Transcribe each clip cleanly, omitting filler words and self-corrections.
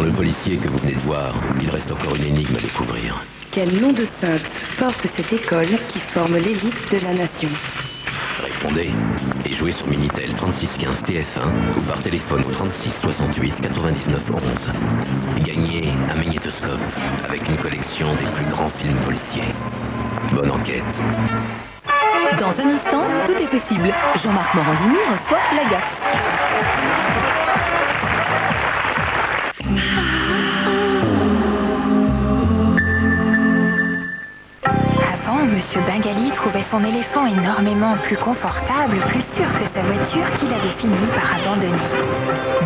le policier que vous venez de voir, il reste encore une énigme à découvrir. Quel nom de sainte porte cette école qui forme l'élite de la nation? Répondez et jouez sur Minitel 3615 TF1 ou par téléphone au 36 68 99 11. Gagnez un magnétoscope avec une collection des plus grands films policiers. Bonne enquête. Dans un instant, tout est possible. Jean-Marc Morandini reçoit la gaffe. Avant, Monsieur Bengali trouvait son éléphant énormément plus confortable, plus sûr que sa voiture qu'il avait fini par abandonner.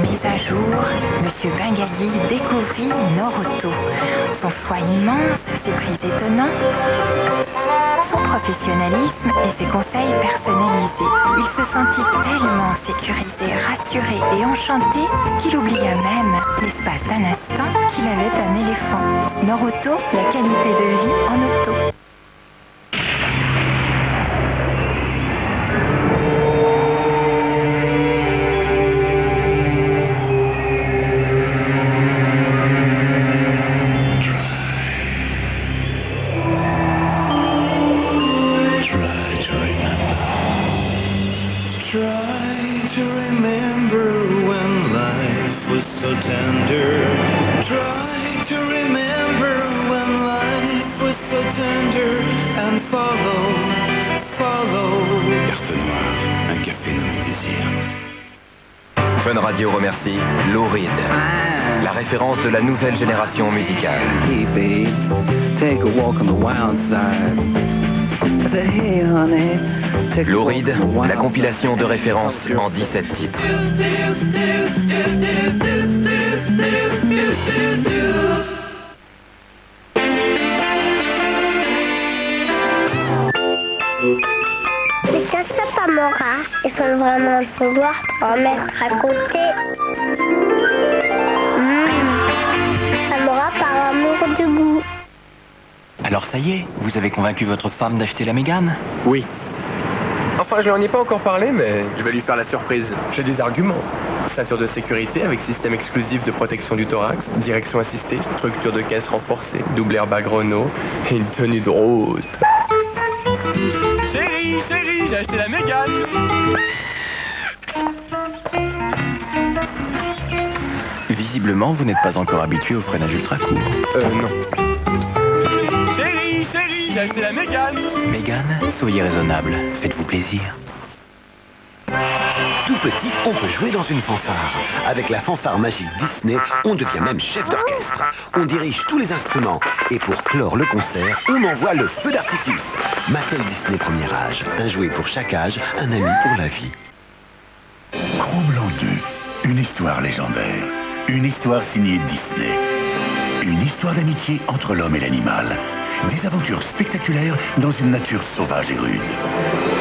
Mais un jour, Monsieur Bengali découvrit Noroto. Son soin immense, ses prix étonnants, son professionnalisme et ses conseils personnalisés. Il se sentit tellement sécurisé, rassuré et enchanté qu'il oublia même, l'espace d'un instant, qu'il avait un éléphant. Noroto, la qualité de vie en auto. Fun Radio remercie Lou Reed, la référence de la nouvelle génération musicale. Hey babe, take a walk on the wild side. I said, hey honey, take Lou a walk Reed, on the wild la compilation side. de référence en 17 titres. Les Cassapamora, il faut vraiment le savoir pour en mettre à côté. Samora par amour du goût. Alors ça y est, vous avez convaincu votre femme d'acheter la Mégane? Oui. Enfin, je lui en ai pas encore parlé, mais je vais lui faire la surprise. J'ai des arguments. Ceinture de sécurité avec système exclusif de protection du thorax, direction assistée, structure de caisse renforcée, double airbag Renault et une tenue de rose. Chérie, j'ai acheté la Mégane. Visiblement, vous n'êtes pas encore habitué au freinage ultra court. Non. Chérie, j'ai acheté la Mégane. Mégane, soyez raisonnable, faites-vous plaisir. Tout petit, on peut jouer dans une fanfare. Avec la fanfare magique Disney, on devient même chef d'orchestre. On dirige tous les instruments. Et pour clore le concert, on envoie le feu d'artifice. Mattel Disney Premier Âge. Un jouet pour chaque âge, un ami pour la vie. Cro-Blanc 2. Une histoire légendaire. Une histoire signée Disney. Une histoire d'amitié entre l'homme et l'animal. Des aventures spectaculaires dans une nature sauvage et rude.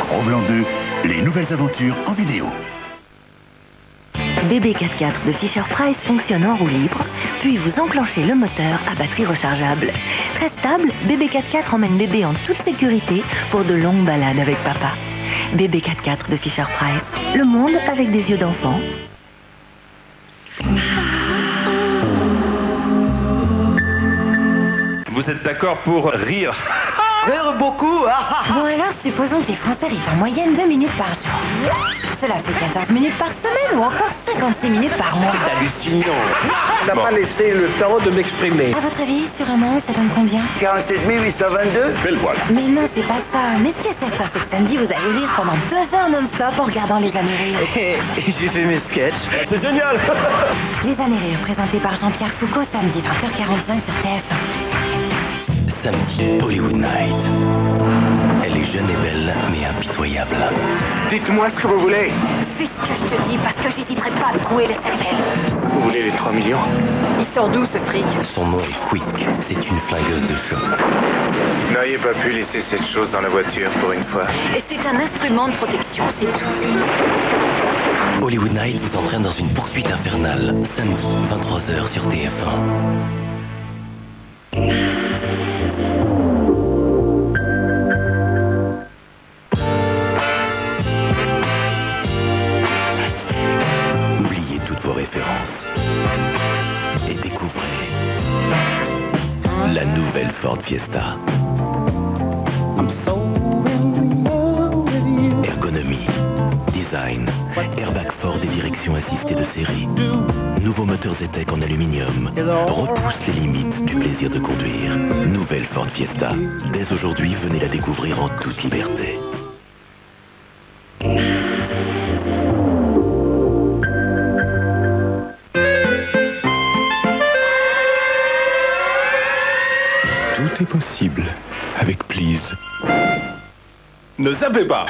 Cro-Blanc 2. Les nouvelles aventures en vidéo. BB44 de Fisher-Price fonctionne en roue libre, puis vous enclenchez le moteur à batterie rechargeable. Très stable, BB44 emmène bébé en toute sécurité pour de longues balades avec papa. BB44 de Fisher-Price, le monde avec des yeux d'enfant. Vous êtes d'accord pour rire? Rire beaucoup. Bon alors, supposons que les Français rient en moyenne 2 minutes par jour. Cela fait 14 minutes par semaine ou encore 56 minutes par mois. C'est hallucinant. On n'a pas laissé le temps de m'exprimer. À votre avis, sur un an, ça donne combien? 47 822. Belle voile. Mais non, c'est pas ça. Mais ce qui est certain, c'est que samedi, vous allez rire pendant 2 heures non-stop en regardant les années rires. Et j'ai fait mes sketchs. C'est génial. Les années rires, présentés par Jean-Pierre Foucault, samedi 20h45 sur TF1. Samedi, Hollywood Night. Elle est jeune et belle, mais impitoyable. Dites-moi ce que vous voulez. Fais ce que je te dis, parce que j'hésiterai pas à te trouver les cervelles. Vous voulez les 3 millions? Il sort d'où, ce fric? Son nom est Quick. C'est une flingueuse de choc. Vous n'auriez pas pu laisser cette chose dans la voiture pour une fois. Et c'est un instrument de protection, c'est tout. Hollywood Night vous entraîne dans une poursuite infernale. Samedi, 23h sur TF1. Oubliez toutes vos références et découvrez nouvelle Ford Fiesta. Ergonomie, design, airbag Ford et direction assistée de série. Nouveaux moteurs E-Tech en aluminium repoussent les limites du plaisir de conduire. Nouvelle Ford Fiesta. Dès aujourd'hui, venez la découvrir en toute liberté. Tout est possible avec Please. Ne zappez pas.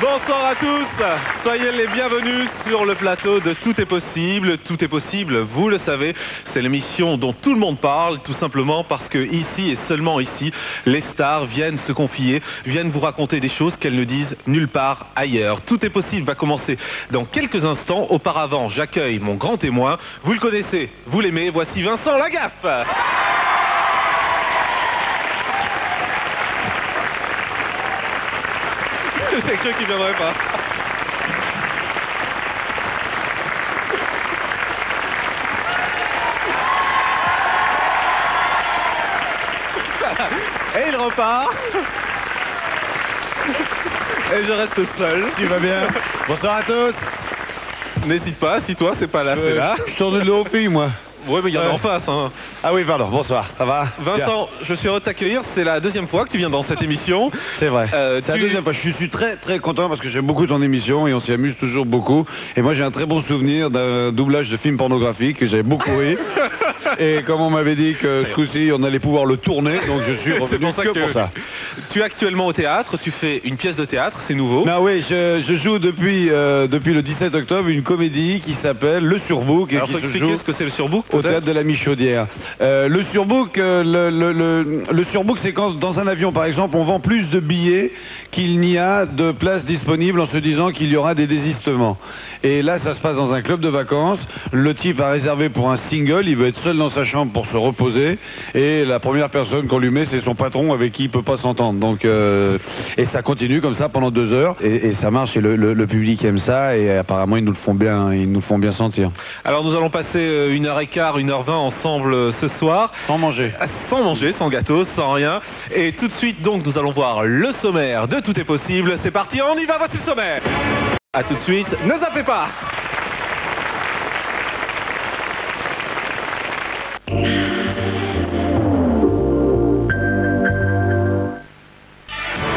Bonsoir à tous, soyez les bienvenus sur le plateau de Tout est possible. Tout est possible, vous le savez, c'est l'émission dont tout le monde parle, tout simplement parce que ici et seulement ici, les stars viennent se confier, viennent vous raconter des choses qu'elles ne disent nulle part ailleurs. Tout est possible va commencer dans quelques instants. Auparavant, j'accueille mon grand témoin, vous le connaissez, vous l'aimez, voici Vincent Lagaffe. J'ai cru qu'il viendrait pas. Et il repart. Et je reste seul. Tu vas bien? Bonsoir à tous. N'hésite pas, assis-toi, c'est pas là, c'est là. Je tourne de l'eau aux filles, moi. Ouais, mais il y en a en face. Hein. Ah oui, pardon, bonsoir, ça va? Vincent, bien. Je suis heureux de t'accueillir. C'est la deuxième fois que tu viens dans cette émission. C'est vrai. C'est la deuxième fois. Je suis très très content parce que j'aime beaucoup ton émission et on s'y amuse toujours beaucoup. Et moi j'ai un très bon souvenir d'un doublage de film pornographique que j'avais beaucoup ri. Et comme on m'avait dit que ce coup-ci on allait pouvoir le tourner, donc je suis revenu pour ça. Tu es actuellement au théâtre, tu fais une pièce de théâtre, c'est nouveau. Ah oui, je joue depuis le 17 octobre une comédie qui s'appelle Le Surbook. Alors faut expliquer ce que c'est le Surbook au théâtre de la Michaudière. Le Surbook, le Surbook, c'est quand dans un avion par exemple on vend plus de billets qu'il n'y a de places disponibles en se disant qu'il y aura des désistements. Et là ça se passe dans un club de vacances, le type a réservé pour un single, il veut être seul dans sa chambre pour se reposer et la première personne qu'on lui met c'est son patron avec qui il peut pas s'entendre. Donc et ça continue comme ça pendant 2 heures et ça marche et le public aime ça et apparemment ils nous le font bien sentir. Alors nous allons passer 1h15, 1h20 ensemble ce soir. Sans manger. Sans manger, sans gâteau, sans rien. Et tout de suite donc nous allons voir le sommaire de Tout est possible. C'est parti, on y va, voici le sommaire. A tout de suite, ne zappez pas.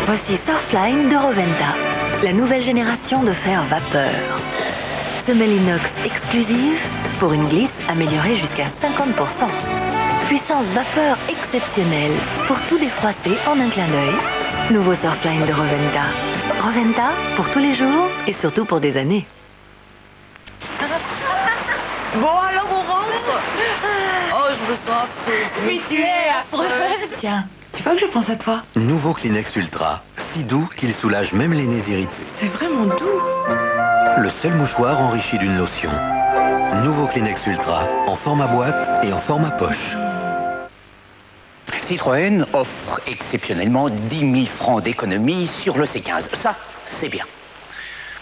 Voici Surfline de Roventa, la nouvelle génération de fer vapeur. Semelle inox exclusive pour une glisse améliorée jusqu'à 50%. Puissance vapeur exceptionnelle pour tout défroisser en un clin d'œil. Nouveau Surfline de Roventa. Roventa pour tous les jours et surtout pour des années. Bon alors on rentre. Oh je me sens affreuse. Mais tu es affreuse. Tiens, tu veux que je pense à toi? Nouveau Kleenex Ultra, si doux qu'il soulage même les nez irrités. C'est vraiment doux. Le seul mouchoir enrichi d'une lotion. Nouveau Kleenex Ultra, en format boîte et en format poche. Citroën offre exceptionnellement 10 000 francs d'économie sur le C15. Ça, c'est bien.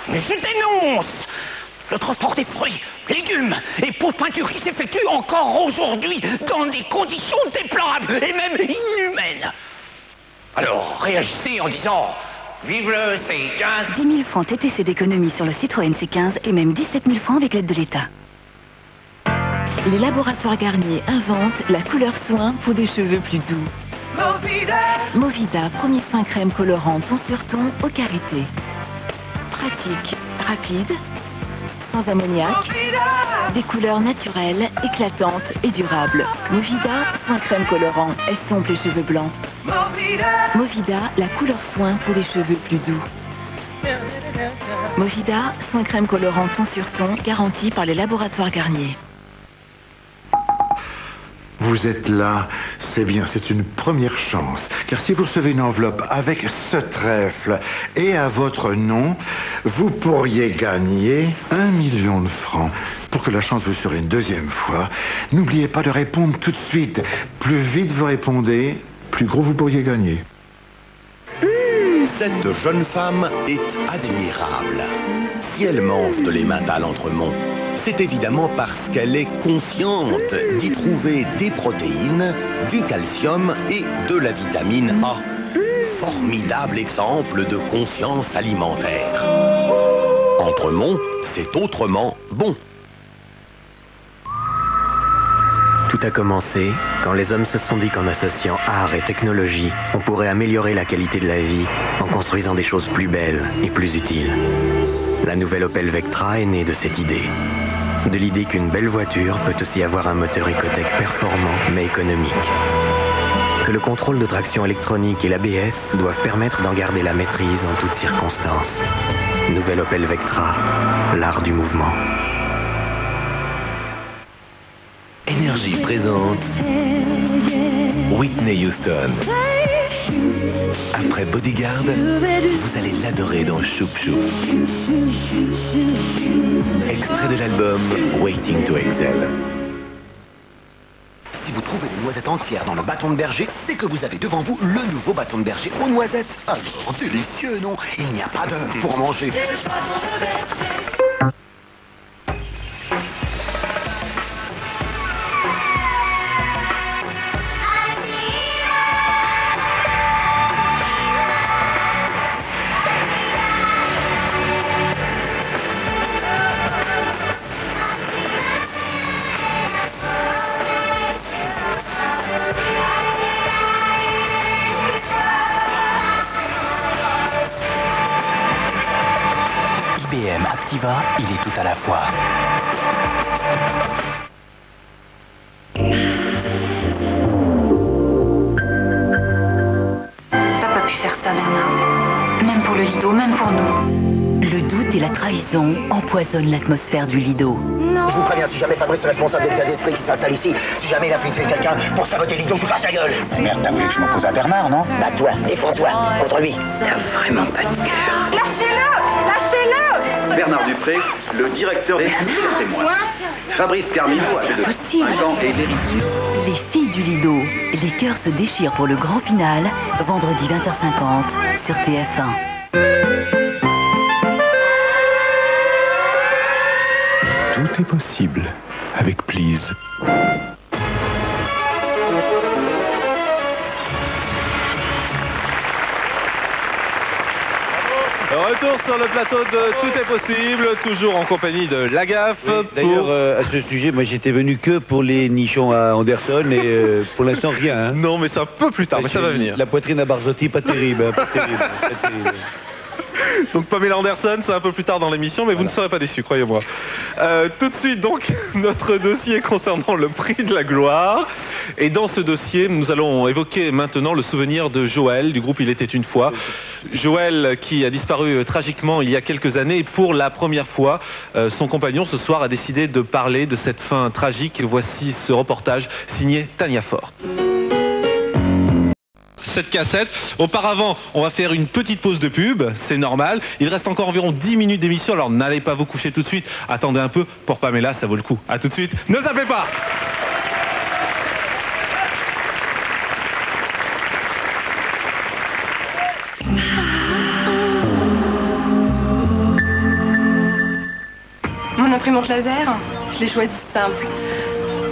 Mais je dénonce! Le transport des fruits, légumes et pots de peinture qui s'effectue encore aujourd'hui dans des conditions déplorables et même inhumaines. Alors, réagissez en disant « Vive le C15 » 10 000 francs TTC d'économie sur le Citroën C15 et même 17 000 francs avec l'aide de l'État. Les laboratoires Garnier inventent la couleur soin pour des cheveux plus doux. Movida, premier soin crème colorant ton sur ton au karité. Pratique, rapide, sans ammoniac, des couleurs naturelles, éclatantes et durables. Movida, soin crème colorant, estompe les cheveux blancs. Movida, la couleur soin pour des cheveux plus doux. Movida, soin crème colorant ton sur ton, garanti par les laboratoires Garnier. Vous êtes là, c'est bien, c'est une première chance. Car si vous recevez une enveloppe avec ce trèfle et à votre nom, vous pourriez gagner 1 million de francs. Pour que la chance vous sourie une deuxième fois, n'oubliez pas de répondre tout de suite. Plus vite vous répondez, plus gros vous pourriez gagner. Cette jeune femme est admirable. Si elle mange de l'emmental Entremont, c'est évidemment parce qu'elle est consciente d'y trouver des protéines, du calcium et de la vitamine A. Formidable exemple de conscience alimentaire. Entremont, c'est autrement bon. Tout a commencé quand les hommes se sont dit qu'en associant art et technologie, on pourrait améliorer la qualité de la vie en construisant des choses plus belles et plus utiles. La nouvelle Opel Vectra est née de cette idée. De l'idée qu'une belle voiture peut aussi avoir un moteur Ecotec performant mais économique. Que le contrôle de traction électronique et l'ABS doivent permettre d'en garder la maîtrise en toutes circonstances. Nouvelle Opel Vectra, l'art du mouvement. Énergie présente Whitney Houston. Après Bodyguard, vous allez l'adorer dans Choup Choup. Extrait de l'album Waiting to Excel. Si vous trouvez des noisettes entières dans le bâton de berger, c'est que vous avez devant vous le nouveau bâton de berger aux noisettes. Alors, délicieux, non? Il n'y a pas d'heure pour en manger. IBM Activa, il est tout à la fois. T'as pas pu faire ça, Bernard. Même pour le Lido, même pour nous. Le doute et la trahison empoisonnent l'atmosphère du Lido. Je vous préviens, si jamais Fabrice est responsable des états d'esprit qui s'installe ici, si jamais il a fait tuer quelqu'un pour saboter Lido, je vous casse la gueule. Merde, t'as voulu que je m'oppose à Bernard, non? Bah toi, défends-toi, contre lui. T'as vraiment pas de cœur. Lâchez-le! Lâchez-le! Bernard Dupré, le directeur des témoins. Fabrice Carmino a fait de 5 ans et l'héritier. Les filles du Lido, les cœurs se déchirent pour le grand final, vendredi 20h50 sur TF1. Tout est possible avec Please. Retour sur le plateau de Tout est possible, toujours en compagnie de Lagaffe. Oui, d'ailleurs, à ce sujet, moi j'étais venu que pour les nichons à Anderson et pour l'instant rien. Hein. Non, mais c'est un peu plus tard, mais ça va venir. La poitrine à Barzotti, pas terrible. Hein, pas terrible, pas terrible. Donc Pamela Anderson, c'est un peu plus tard dans l'émission, mais vous ne serez pas déçus, croyez-moi. Tout de suite, donc, notre dossier concernant le prix de la gloire. Et dans ce dossier, nous allons évoquer maintenant le souvenir de Joël, du groupe Il était une fois. Joël qui a disparu tragiquement il y a quelques années. Et pour la première fois, son compagnon ce soir a décidé de parler de cette fin tragique. Voici ce reportage signé Tania Fort. Cette cassette. Auparavant, on va faire une petite pause de pub, c'est normal. Il reste encore environ 10 minutes d'émission, alors n'allez pas vous coucher tout de suite. Attendez un peu, pour Pamela, ça vaut le coup. A tout de suite, ne zappez pas. Mon imprimante laser, je l'ai choisie simple.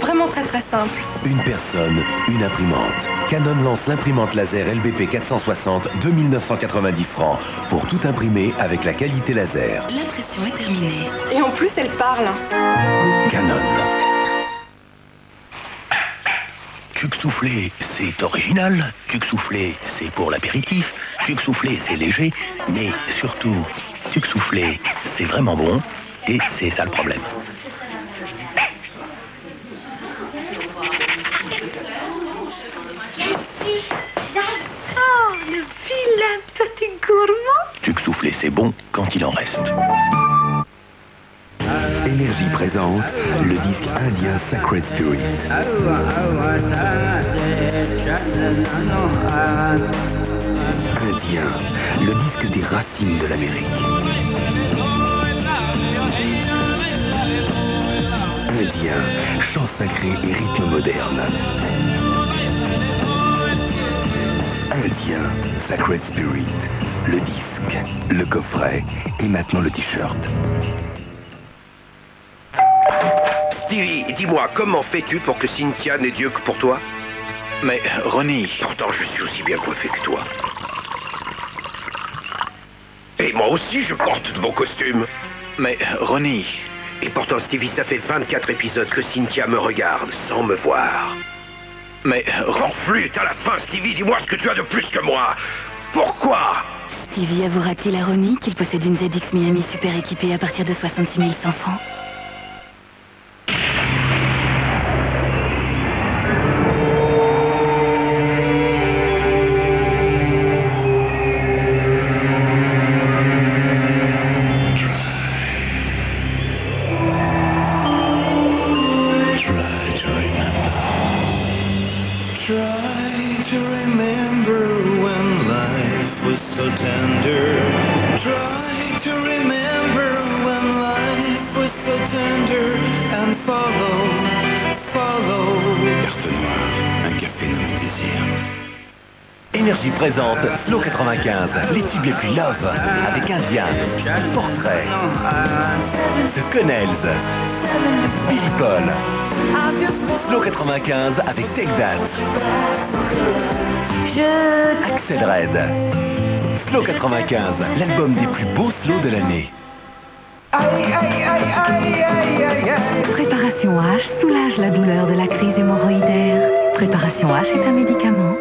Vraiment très très simple. Une personne, une imprimante. Canon lance l'imprimante laser LBP 460, 2990 francs, pour tout imprimer avec la qualité laser. L'impression est terminée. Et en plus, elle parle. Canon. Tuc soufflé, c'est original. Tuc soufflé, c'est pour l'apéritif. Tuc soufflé, c'est léger. Mais surtout, tuc soufflé, c'est vraiment bon. Et c'est ça le problème. Oh, le vilain petit gourmand. Sucre soufflé, c'est bon quand il en reste. Énergie présente le disque indien Sacred Spirit. Indien, le disque des racines de l'Amérique. Indien, chant sacré et rythme moderne. Indien, Sacred Spirit, le disque, le coffret et maintenant le t-shirt. Stevie, dis-moi, comment fais-tu pour que Cynthia n'ait Dieu que pour toi? Mais, Ronnie... Pourtant, je suis aussi bien coiffé que toi. Et moi aussi, je porte de beaux costumes. Mais, Ronnie... Et pourtant, Stevie, ça fait 24 épisodes que Cynthia me regarde sans me voir. Mais... En flûte, à la fin, Stevie, dis-moi ce que tu as de plus que moi. Pourquoi? Stevie avouera-t-il à Ronnie qu'il possède une ZX Miami super équipée à partir de 66 100 francs? Énergie présente Slow 95, les tubes les plus love, avec Indien, Portrait, The Connells, Billy Paul, Slow 95 avec Take Dance, Axel Red, Slow 95, l'album des plus beaux slows de l'année. Préparation H soulage la douleur de la crise hémorroïdaire. Préparation H est un médicament.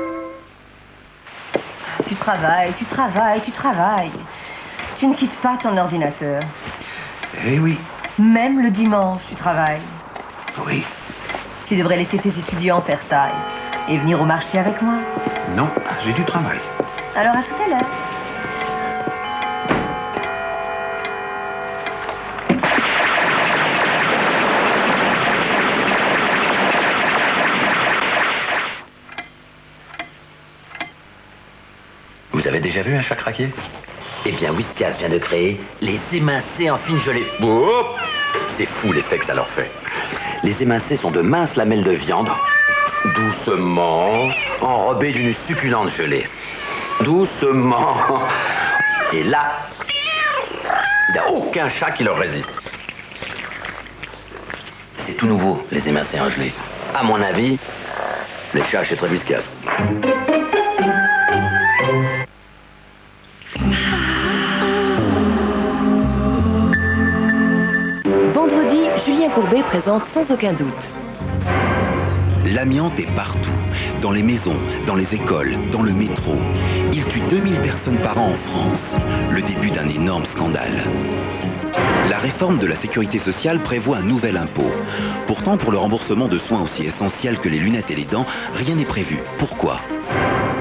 Tu travailles, tu travailles, tu travailles. Tu ne quittes pas ton ordinateur. Eh oui. Même le dimanche, tu travailles. Oui. Tu devrais laisser tes étudiants faire ça et venir au marché avec moi. Non, j'ai du travail. Alors à tout à l'heure. Vous avez déjà vu un chat craqué? Eh bien, Whiskas vient de créer les émincés en fine gelée. Oh, c'est fou l'effet que ça leur fait. Les émincés sont de minces lamelles de viande, doucement enrobées d'une succulente gelée. Doucement. Et là, il n'y a aucun chat qui leur résiste. C'est tout nouveau, les émincés en gelée. À mon avis, les chats achèteraient Whiskas. Vendredi, Julien Courbet présente Sans aucun doute. L'amiante est partout, dans les maisons, dans les écoles, dans le métro. Il tue 2000 personnes par an en France. Le début d'un énorme scandale. La réforme de la sécurité sociale prévoit un nouvel impôt. Pourtant, pour le remboursement de soins aussi essentiels que les lunettes et les dents, rien n'est prévu. Pourquoi?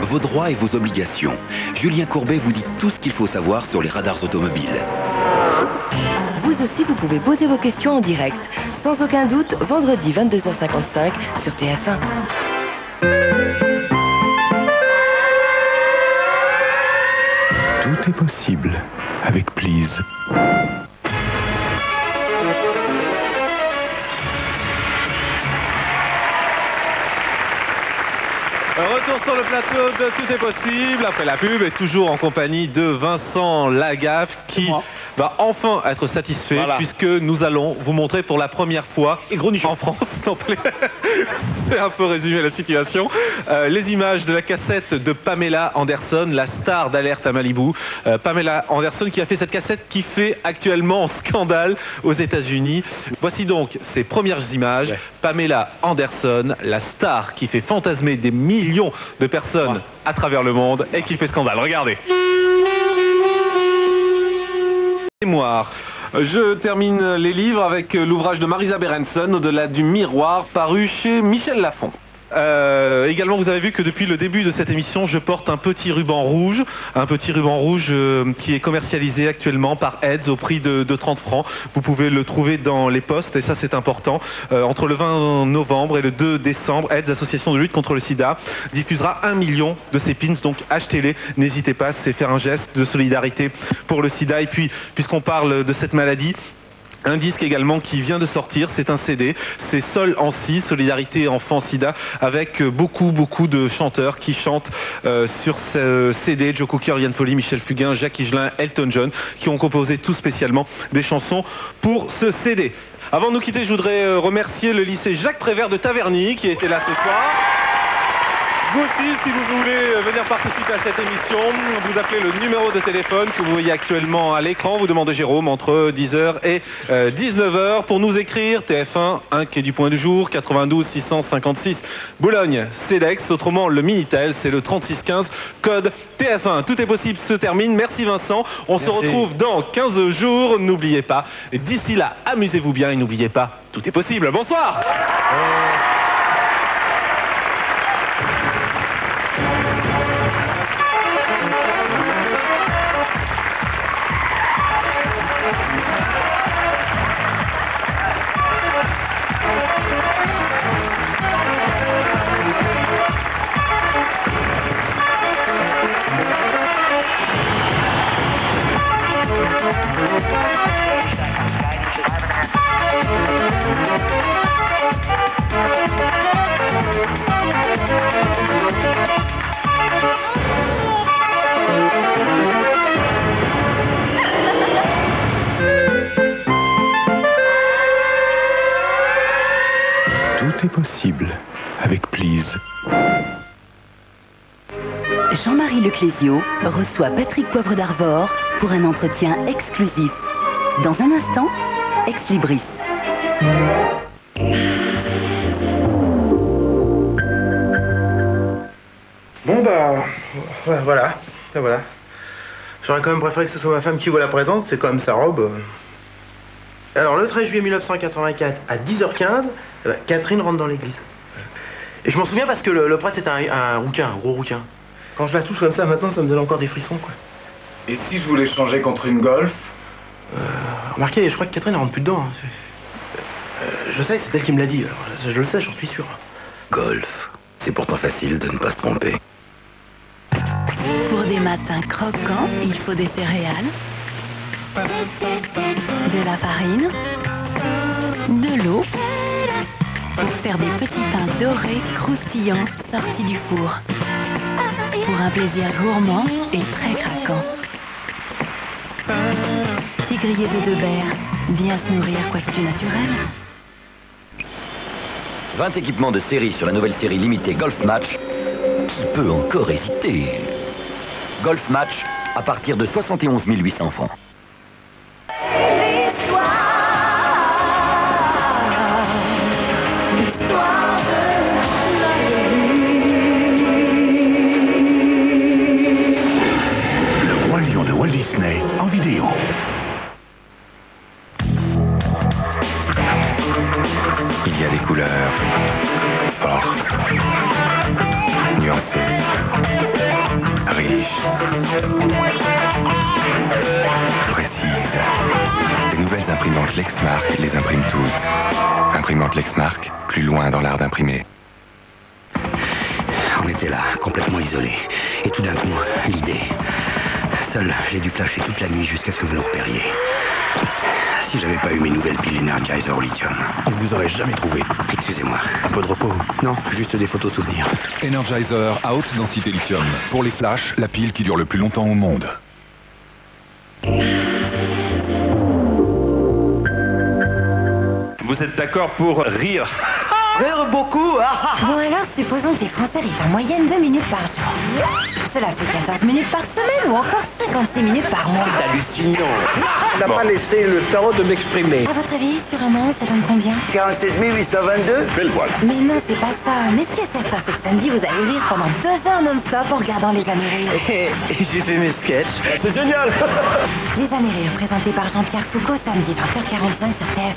Vos droits et vos obligations. Julien Courbet vous dit tout ce qu'il faut savoir sur les radars automobiles. Vous aussi, vous pouvez poser vos questions en direct. Sans aucun doute, vendredi 22h55 sur TF1. Tout est possible avec Please. Retour sur le plateau de Tout est possible, après la pub, et toujours en compagnie de Vincent Lagaffe qui va enfin être satisfait, puisque nous allons vous montrer pour la première fois en France, c'est un peu résumé la situation, les images de la cassette de Pamela Anderson, la star d'Alerte à Malibu. Pamela Anderson qui a fait cette cassette qui fait actuellement scandale aux États-Unis. Voici donc ses premières images. Pamela Anderson, la star qui fait fantasmer des millions de personnes à travers le monde et qui fait scandale. Regardez. Mémoire. Je termine les livres avec l'ouvrage de Marisa Berenson, Au-delà du miroir, paru chez Michel Lafon. Également, vous avez vu que depuis le début de cette émission, je porte un petit ruban rouge qui est commercialisé actuellement par AIDS au prix de 30 francs. Vous pouvez le trouver dans les postes, et ça c'est important. Entre le 20 novembre et le 2 décembre, AIDS, association de lutte contre le sida, diffusera 1 million de ces pins, donc achetez-les, n'hésitez pas, c'est faire un geste de solidarité pour le sida. Et puis, puisqu'on parle de cette maladie, un disque également qui vient de sortir, c'est un CD, c'est Sol en Si, Solidarité Enfant Sida, avec beaucoup de chanteurs qui chantent sur ce CD, Joe Cocker, Yann Folly, Michel Fugain, Jacques Higelin, Elton John, qui ont composé tout spécialement des chansons pour ce CD. Avant de nous quitter, je voudrais remercier le lycée Jacques Prévert de Taverny qui était là ce soir. Vous aussi, si vous voulez venir participer à cette émission, vous appelez le numéro de téléphone que vous voyez actuellement à l'écran. Vous demandez Jérôme entre 10h et 19h pour nous écrire TF1, 1 quai du Point du Jour, 92 656 Boulogne, CEDEX. Autrement, le Minitel, c'est le 3615, code TF1. Tout est possible se termine. Merci Vincent. On se retrouve dans 15 jours. N'oubliez pas, d'ici là, amusez-vous bien et n'oubliez pas, tout est possible. Bonsoir. Tout est possible avec Please. Jean-Marie Leclésio reçoit Patrick Poivre d'Arvor pour un entretien exclusif. Dans un instant, Ex Libris. Bon voilà. J'aurais quand même préféré que ce soit ma femme qui vous la présente, c'est quand même sa robe. Alors le 13 juillet 1984 à 10h15, Catherine rentre dans l'église. Et je m'en souviens parce que le prêtre c'était un rouquin, un gros rouquin. Quand je la touche comme ça maintenant, ça me donne encore des frissons quoi. Et si je voulais changer contre une Golf? Remarquez, je crois que Catherine ne rentre plus dedans. Je sais, c'est elle qui me l'a dit, alors, je le sais, j'en suis sûr. Golf, c'est pourtant facile de ne pas se tromper. Pour des matins croquants, il faut des céréales, de la farine, de l'eau, pour faire des petits pains dorés, croustillants, sortis du four. Pour un plaisir gourmand et très craquant. Petit grillé de Debert, bien se nourrir quoi de plus naturel. 20 équipements de série sur la nouvelle série limitée Golf Match. Qui peut encore hésiter? Golf Match à partir de 71 800 francs. Le Roi Lion de Walt Disney en vidéo. Il y a des couleurs fortes, nuancées, riches, précises. Des nouvelles imprimantes Lexmark les impriment toutes. Imprimantes Lexmark, plus loin dans l'art d'imprimer. On était là, complètement isolés. Et tout d'un coup, l'idée. Seul, j'ai dû flasher toute la nuit jusqu'à ce que vous nous repériez. Si j'avais pas eu mes nouvelles piles Energizer au lithium. On ne vous aurait jamais trouvé. Excusez-moi. Un peu de repos. Non, juste des photos souvenirs. Energizer à haute densité lithium. Pour les flashs, la pile qui dure le plus longtemps au monde. Vous êtes d'accord pour rire? Rire beaucoup. Bon alors, supposons que les Français rient en moyenne 2 minutes par jour. cela fait 14 minutes par semaine ou encore 56 minutes par mois. C'est hallucinant. On n'a pas laissé le temps de m'exprimer. À votre avis, sur un an, ça donne combien? 47 822. Belle voilà. Mais non, c'est pas ça. Mais ce qui est certain, c'est que samedi, vous allez rire pendant 2 heures non-stop en regardant Les Années Rires. Et j'ai fait mes sketchs. C'est génial. Les Années Rires, présenté par Jean-Pierre Foucault, samedi 20h45 sur TF1.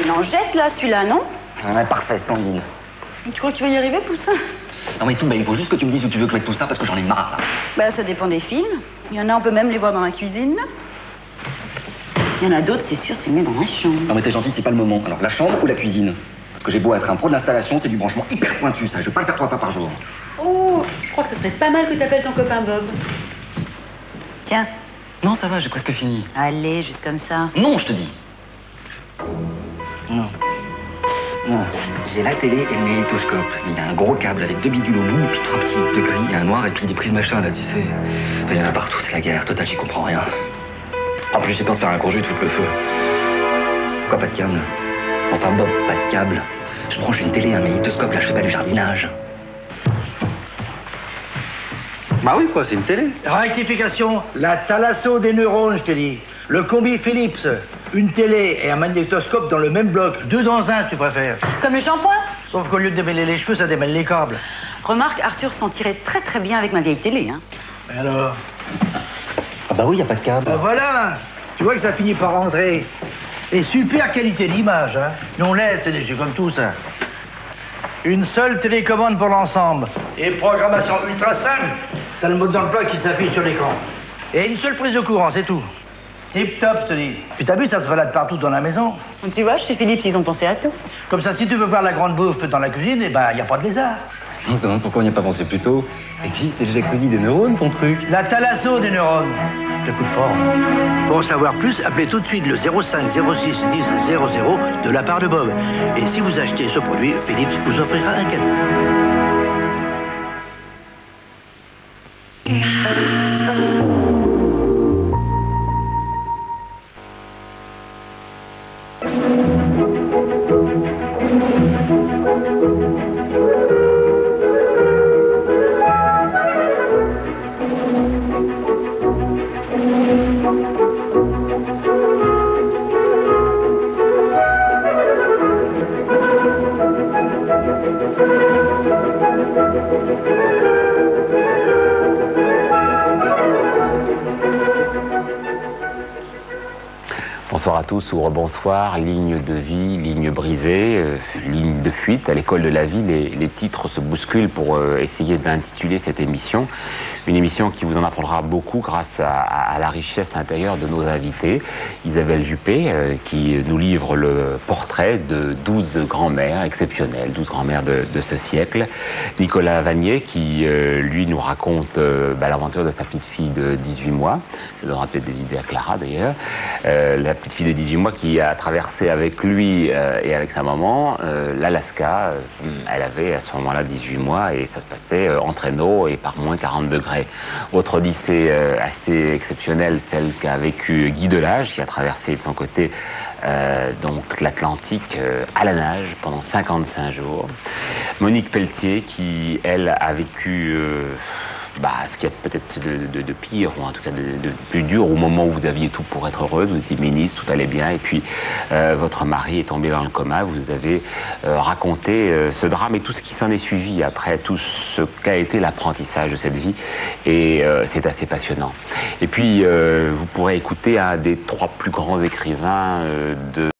Il en jette là, celui-là, non? Ouais, parfait, splendide. Tu crois que tu vas y arriver, Poussin? Non mais tout, il faut juste que tu me dises où tu veux que je mette tout ça parce que j'en ai marre là. Bah, ça dépend des films. Il y en a, on peut même les voir dans la cuisine. Il y en a d'autres, c'est sûr, c'est mieux dans la chambre. Non mais t'es gentil, c'est pas le moment. Alors la chambre ou la cuisine? Parce que j'ai beau être un pro de l'installation, c'est du branchement hyper pointu ça. Je vais pas le faire 3 fois par jour. Oh, je crois que ce serait pas mal que t'appelles ton copain Bob. Tiens. Non, ça va, j'ai presque fini. Allez, juste comme ça. Non, je te dis. Non. Non, j'ai la télé et le magnétoscope. Il y a un gros câble avec 2 bidules au bout, puis 3 petits de gris et un noir et puis des prises machin là, tu sais. Enfin, il y en a partout, c'est la guerre totale, j'y comprends rien. En plus, j'ai peur de faire un congé de foutre le feu. Quoi, pas de câble? Enfin, Bob, pas de câble. Je branche une télé, un magnétoscope, là, je fais pas du jardinage. Bah oui, quoi, c'est une télé. Rectification, la thalasso des neurones, je te dis. Le combi Philips, une télé et un magnétoscope dans le même bloc. 2 dans 1, si tu préfères. Comme le shampoing? Sauf qu'au lieu de démêler les cheveux, ça démêle les câbles. Remarque, Arthur s'en tirait très très bien avec ma vieille télé, hein. Et alors? Ah bah oui, y a pas de câble. Ben voilà. Tu vois que ça finit par rentrer. Et super qualité d'image, hein. Nous on laisse, c'est des jeux comme tout, ça. Une seule télécommande pour l'ensemble. Et programmation ultra simple. T'as le mode d'emploi qui s'affiche sur l'écran. Et une seule prise de courant, c'est tout. Tip top, je te dis. Puis t'as vu, ça se balade partout dans la maison. Tu vois, chez Philippe, ils ont pensé à tout. Comme ça, si tu veux voir la grande bouffe dans la cuisine, eh ben, y a pas de lézard. Je me demande pourquoi on n'y a pas pensé plus tôt. Et puis, c'est le jacuzzi des neurones, ton truc. La thalasso des neurones. Je t'écoute pas. Pour en savoir plus, appelez tout de suite le 05 06 10 00 de la part de Bob. Et si vous achetez ce produit, Philippe vous offrira un cadeau. Bonsoir à tous ou rebonsoir, ligne de vie, ligne brisée, ligne de fuite. À l'école de la vie, les titres se bousculent pour essayer d'intituler cette émission. Une émission qui vous en apprendra beaucoup grâce à la richesse intérieure de nos invités. Isabelle Juppé, qui nous livre le portrait de 12 grands-mères exceptionnelles, 12 grands-mères de ce siècle. Nicolas Vanier, qui lui nous raconte l'aventure de sa petite fille de 18 mois. Ça donnera peut-être des idées à Clara d'ailleurs. La petite fille de 18 mois qui a traversé avec lui et avec sa maman l'Alaska. Elle avait à ce moment-là 18 mois et ça se passait en traîneau et par moins 40 degrés. Autre odyssée assez exceptionnelle, celle qu'a vécue Guy Delage, qui a traversé de son côté donc l'Atlantique à la nage pendant 55 jours. Monique Pelletier, qui elle a vécu ce qu'il y a peut-être de pire, ou en tout cas de plus dur, au moment où vous aviez tout pour être heureuse, vous étiez ministre, tout allait bien, et puis votre mari est tombé dans le coma, vous avez raconté ce drame et tout ce qui s'en est suivi après, tout ce qu'a été l'apprentissage de cette vie, et c'est assez passionnant. Et puis, vous pourrez écouter un des 3 plus grands écrivains de